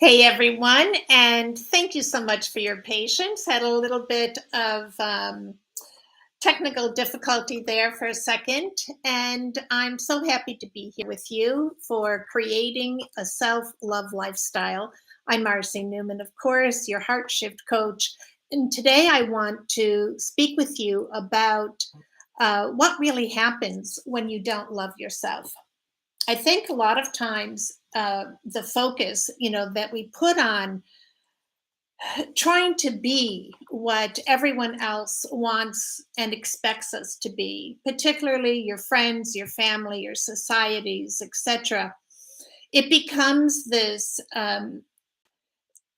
Hey everyone, and thank you so much for your patience. Had a little bit of technical difficulty there for a second, and I'm so happy to be here with you for creating a self love lifestyle. I'm Marcy Newman, of course, your heart shift coach, and today I want to speak with you about what really happens when you don't love yourself. I think a lot of times the focus, that we put on trying to be what everyone else wants and expects us to be, particularly your friends, your family, your societies, etc. It becomes this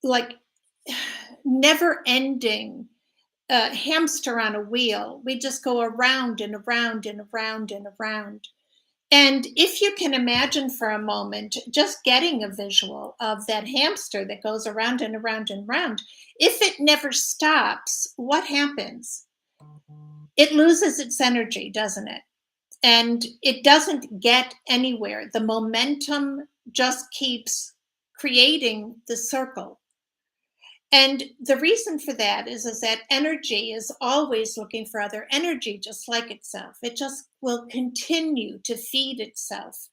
like never-ending hamster on a wheel. We just go around and around and around and around. And if you can imagine for a moment, just getting a visual of that hamster that goes around and around and around, if it never stops, what happens? It loses its energy, doesn't it? And it doesn't get anywhere. The momentum just keeps creating the circle. And the reason for that is that energy is always looking for other energy, just like itself. It just will continue to feed itself.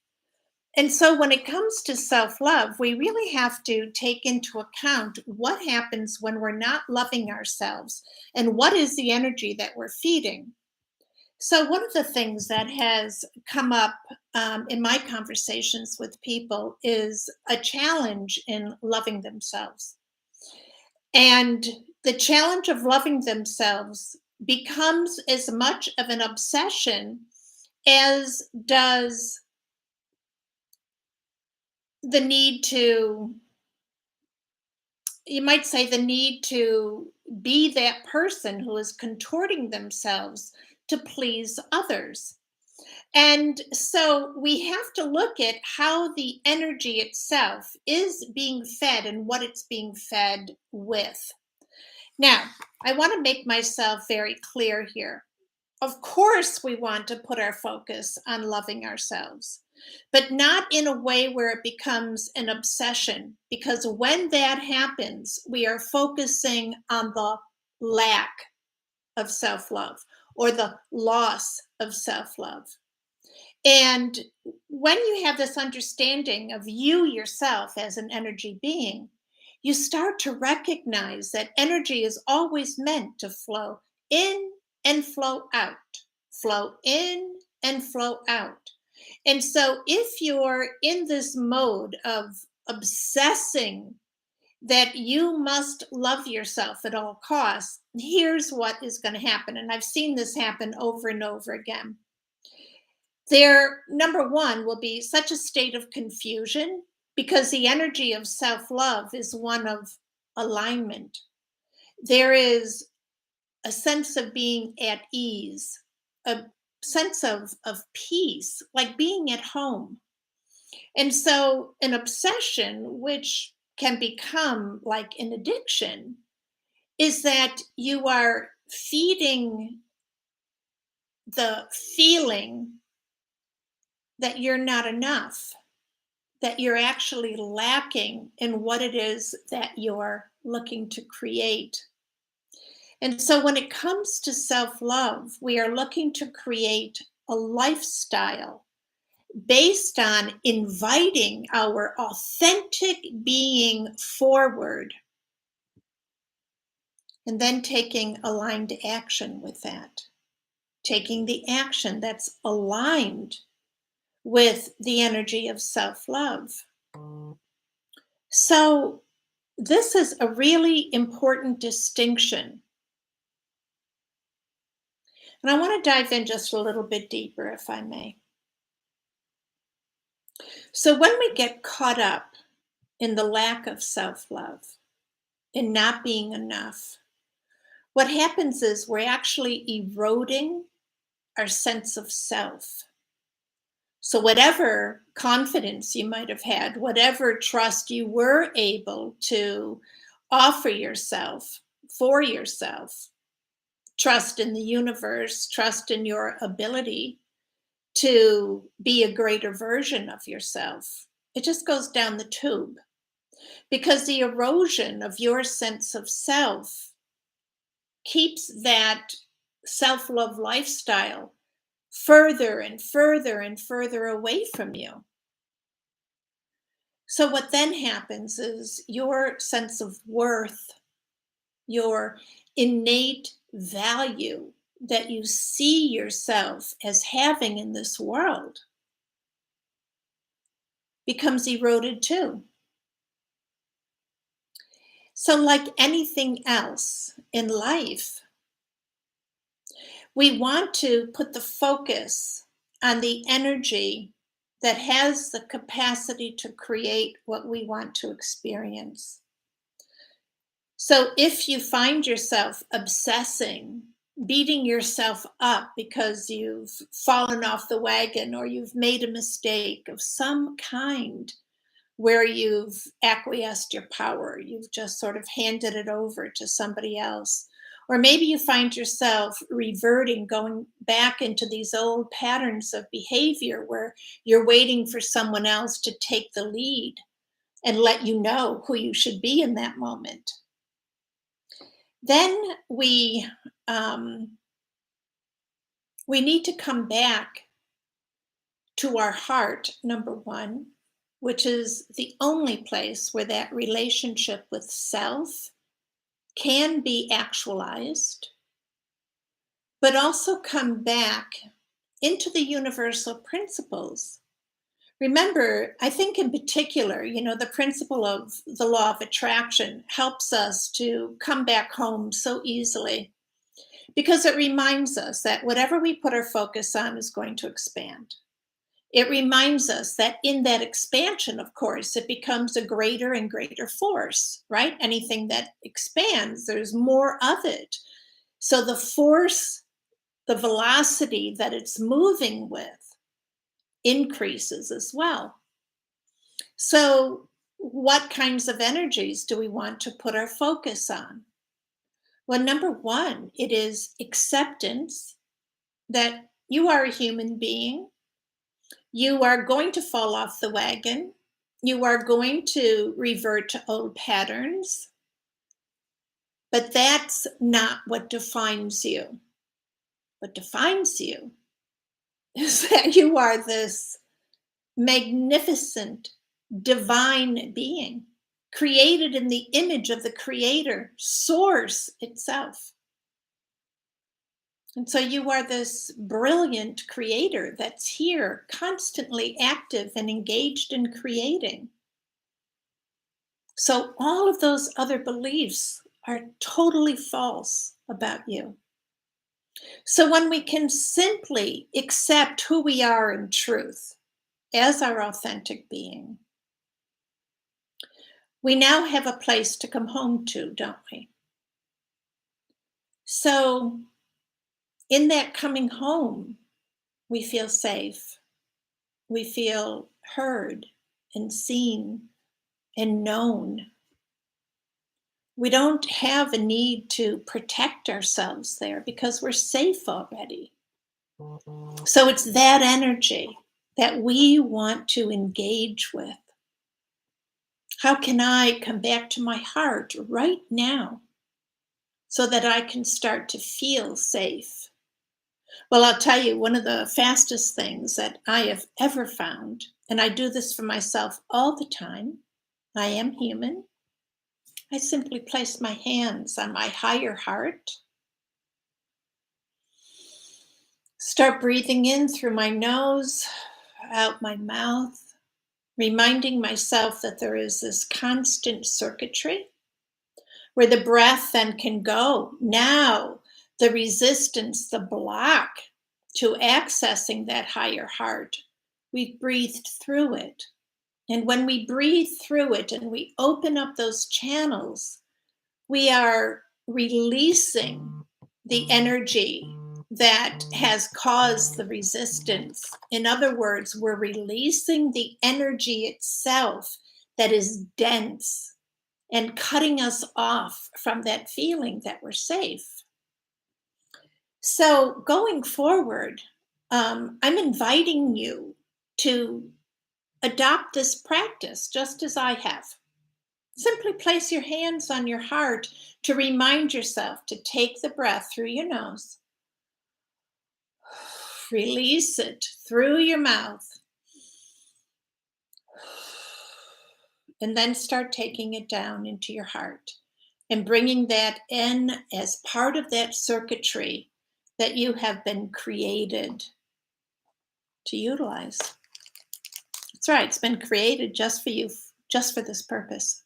And so when it comes to self love, we really have to take into account what happens when we're not loving ourselves and what is the energy that we're feeding. So, one of the things that has come up in my conversations with people is a challenge in loving themselves. And the challenge of loving themselves becomes as much of an obsession as does the need to, you might say, the need to be that person who is contorting themselves to please others. And so we have to look at how the energy itself is being fed and what it's being fed with. Now, I want to make myself very clear here. Of course, we want to put our focus on loving ourselves, but not in a way where it becomes an obsession, because when that happens, we are focusing on the lack of self love or the loss of self love. And when you have this understanding of you yourself as an energy being, you start to recognize that energy is always meant to flow in and flow out, flow in and flow out. And so if you're in this mode of obsessing that you must love yourself at all costs, here's what is going to happen. And I've seen this happen over and over again. There, number one, will be such a state of confusion because the energy of self love is one of alignment. There is a sense of being at ease, a sense of peace, like being at home. And so, an obsession, which can become like an addiction, is that you are feeding the feeling that you're not enough, that you're actually lacking in what it is that you're looking to create. And so when it comes to self love, we are looking to create a lifestyle based on inviting our authentic being forward and then taking aligned action with that, taking the action that's aligned with the energy of self love. So, this is a really important distinction. And I want to dive in just a little bit deeper, if I may. So, when we get caught up in the lack of self love, in not being enough, what happens is we're actually eroding our sense of self. So, whatever confidence you might have had, whatever trust you were able to offer yourself for yourself, trust in the universe, trust in your ability to be a greater version of yourself, it just goes down the tube. because the erosion of your sense of self keeps that self love lifestyle further and further and further away from you. So, what then happens is your sense of worth, your innate value that you see yourself as having in this world becomes eroded too. So, like anything else in life, we want to put the focus on the energy that has the capacity to create what we want to experience. So if you find yourself obsessing, beating yourself up because you've fallen off the wagon or you've made a mistake of some kind where you've acquiesced your power, you've just sort of handed it over to somebody else. Or maybe you find yourself reverting, going back into these old patterns of behavior where you're waiting for someone else to take the lead and let you know who you should be in that moment. Then um, we need to come back to our heart, number one, which is the only place where that relationship with self can be actualized, but also come back into the universal principles. Remember, I think in particular, the principle of the law of attraction helps us to come back home so easily because it reminds us that whatever we put our focus on is going to expand. It reminds us that in that expansion, of course, it becomes a greater and greater force, right? Anything that expands, there's more of it. So the force, the velocity that it's moving with increases as well. So, what kinds of energies do we want to put our focus on? Well, number one, it is acceptance that you are a human being. You are going to fall off the wagon. You are going to revert to old patterns, but that's not what defines you. What defines you is that you are this magnificent, divine being created in the image of the creator, source itself. And so you are this brilliant creator that's here, constantly active and engaged in creating. So all of those other beliefs are totally false about you. So when we can simply accept who we are in truth as our authentic being, we now have a place to come home to, don't we? So in that coming home, we feel safe. We feel heard and seen and known. We don't have a need to protect ourselves there because we're safe already. So it's that energy that we want to engage with. How can I come back to my heart right now so that I can start to feel safe? Well, I'll tell you, one of the fastest things that I have ever found, and I do this for myself all the time, I am human. I simply place my hands on my higher heart, start breathing in through my nose, out my mouth, reminding myself that there is this constant circuitry where the breath then can go. Now, the resistance, the block to accessing that higher heart, we've breathed through it. And when we breathe through it and we open up those channels, we are releasing the energy that has caused the resistance. In other words, we're releasing the energy itself that is dense and cutting us off from that feeling that we're safe. So, going forward, I'm inviting you to adopt this practice just as I have. Simply place your hands on your heart to remind yourself to take the breath through your nose, release it through your mouth, and then start taking it down into your heart and bringing that in as part of that circuitry that you have been created to utilize. That's right, it's been created just for you, just for this purpose.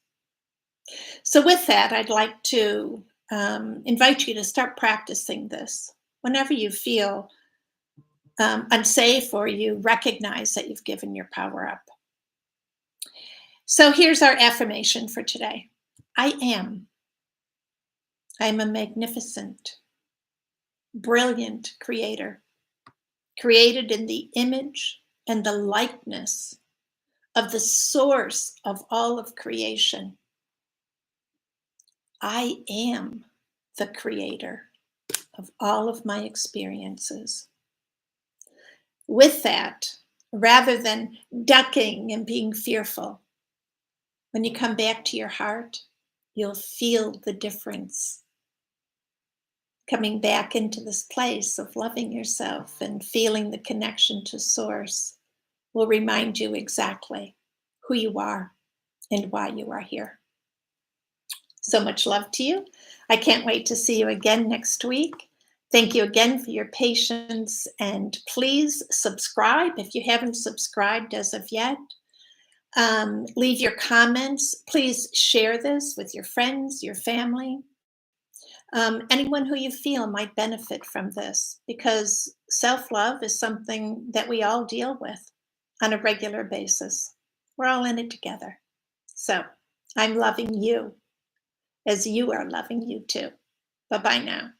So, with that, I'd like to invite you to start practicing this whenever you feel unsafe or you recognize that you've given your power up. So, here's our affirmation for today. I am. I am a magnificent, brilliant creator, created in the image and the likeness of the source of all of creation. I am the creator of all of my experiences. With that, rather than ducking and being fearful, when you come back to your heart, you'll feel the difference. Coming back into this place of loving yourself and feeling the connection to source will remind you exactly who you are and why you are here. So much love to you. I can't wait to see you again next week. Thank you again for your patience, and please subscribe if you haven't subscribed as of yet. Leave your comments. Please share this with your friends, your family, anyone who you feel might benefit from this, because self-love is something that we all deal with on a regular basis. We're all in it together. So I'm loving you as you are loving you too. Bye-bye now.